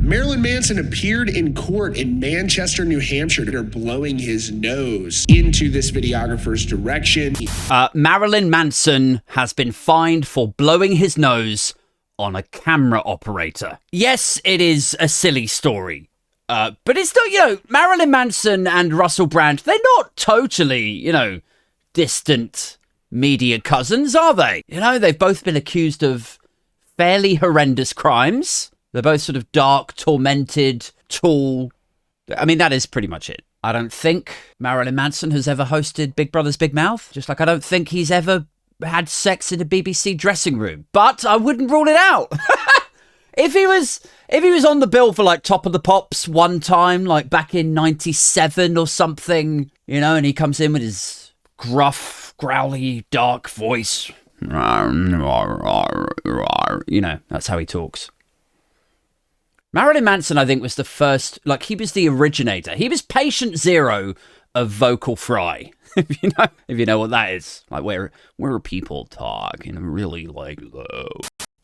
Marilyn Manson appeared in court in Manchester, New Hampshire, after blowing his nose into this videographer's direction. Marilyn Manson has been fined for blowing his nose on a camera operator. Yes, it is a silly story. But it's not, Marilyn Manson and Russell Brand, they're not totally, distant media cousins, are they? They've both been accused of fairly horrendous crimes. They're both sort of dark, tormented, tall. I mean, that is pretty much it. I don't think Marilyn Manson has ever hosted Big Brother's Big Mouth. Just like I don't think he's ever had sex in a BBC dressing room. But I wouldn't rule it out. If he was on the bill for like Top of the Pops one time, like back in 97 or something, and he comes in with his gruff, growly, dark voice. That's how he talks. Marilyn Manson, I think, was the first, he was the originator. He was patient zero of vocal fry. if you know what that is. Like where people talk, really low.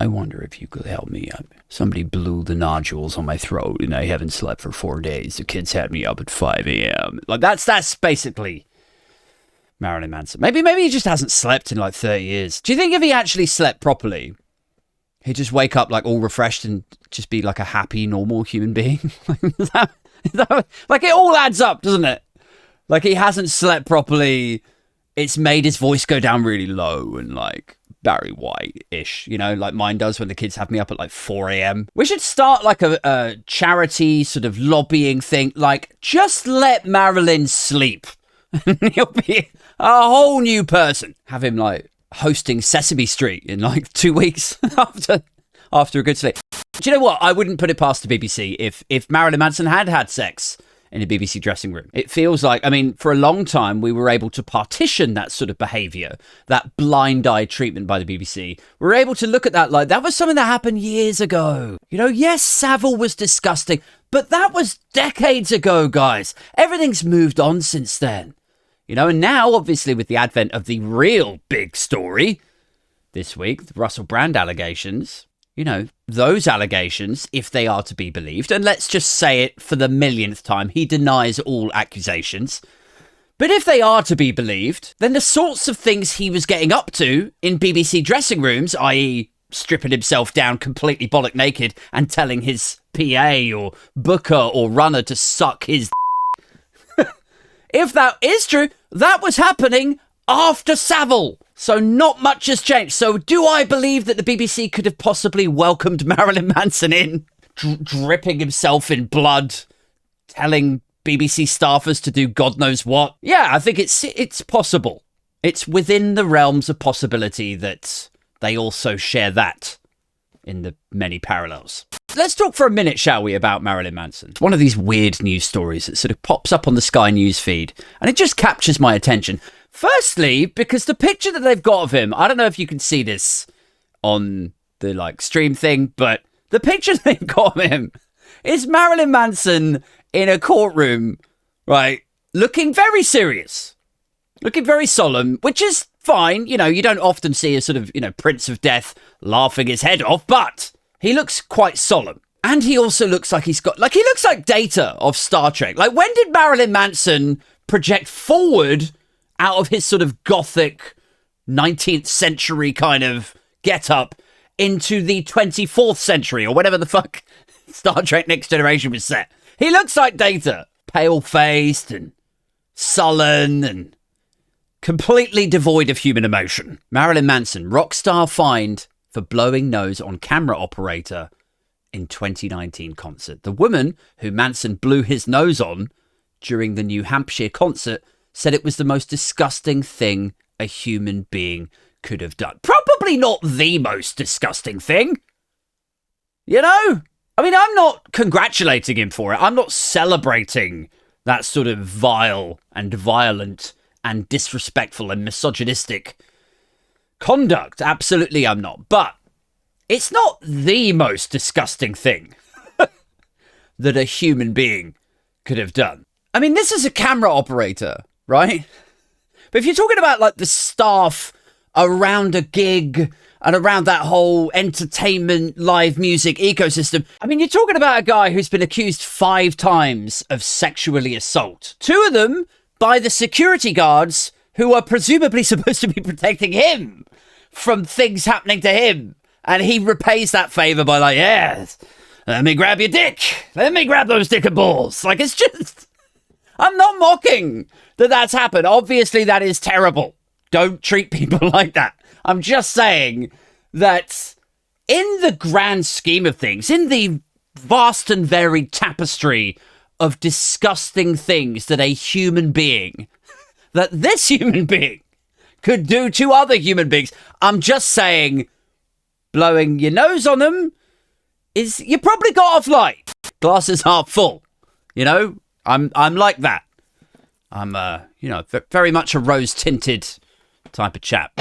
I wonder if you could help me. Somebody blew the nodules on my throat and I haven't slept for 4 days. The kids had me up at 5 a.m. That's basically Marilyn Manson. Maybe he just hasn't slept in 30 years. Do you think if he actually slept properly, he'd just wake up all refreshed and just be a happy, normal human being? It all adds up, doesn't it? He hasn't slept properly. It's made his voice go down really low and Barry White-ish, like mine does when the kids have me up at 4 a.m. We should start a charity sort of lobbying thing. Just let Marilyn sleep. He'll be a whole new person. Have him hosting Sesame Street in 2 weeks after a good sleep. Do you know what? I wouldn't put it past the BBC if Marilyn Manson had sex in a BBC dressing room. It feels for a long time, we were able to partition that sort of behaviour, that blind eye treatment by the BBC. We were able to look at that that was something that happened years ago. Yes, Savile was disgusting, but that was decades ago, guys. Everything's moved on since then. And now, obviously, with the advent of the real big story this week, the Russell Brand allegations, those allegations, if they are to be believed, and let's just say it for the millionth time, he denies all accusations. But if they are to be believed, then the sorts of things he was getting up to in BBC dressing rooms, i.e. stripping himself down completely bollock naked and telling his PA or booker or runner to suck his if that is true, that was happening after Savile. So not much has changed. So do I believe that the BBC could have possibly welcomed Marilyn Manson in, dripping himself in blood, telling BBC staffers to do God knows what? Yeah, I think it's possible. It's within the realms of possibility that they also share that in the many parallels. Let's talk for a minute, shall we, about Marilyn Manson. It's one of these weird news stories that sort of pops up on the Sky News feed, and it just captures my attention. Firstly, because the picture that they've got of him, I don't know if you can see this on the stream thing, but the picture they've got of him is Marilyn Manson in a courtroom, right, looking very serious, looking very solemn, which is fine. You don't often see a sort of, Prince of Death laughing his head off, but he looks quite solemn. And he also looks like he looks like Data of Star Trek. When did Marilyn Manson project forward out of his sort of gothic 19th century kind of get-up into the 24th century or whatever the fuck Star Trek Next Generation was set? He looks like Data. Pale-faced and sullen and completely devoid of human emotion. Marilyn Manson, rock star fined for blowing nose on camera operator in 2019 concert. The woman who Manson blew his nose on during the New Hampshire concert said it was the most disgusting thing a human being could have done. Probably not the most disgusting thing. I'm not congratulating him for it. I'm not celebrating that sort of vile and violent and disrespectful and misogynistic conduct. Absolutely I'm not. But it's not the most disgusting thing that a human being could have done. This is a camera operator, right? But if you're talking about the staff around a gig, and around that whole entertainment, live music ecosystem. I mean, you're talking about a guy who's been accused 5 times of sexually assault. 2 of them by the security guards who are presumably supposed to be protecting him from things happening to him. And he repays that favor by like, yes, let me grab your dick. Let me grab those dick and balls. Like, it's just, I'm not mocking that that's happened. Obviously, that is terrible. Don't treat people like that. I'm just saying that in the grand scheme of things, in the vast and varied tapestry of disgusting things that a human being, that this human being could do to other human beings, I'm just saying blowing your nose on them is, you probably got off light. Glasses half full. You know, I'm like that. I'm, very much a rose-tinted type of chap.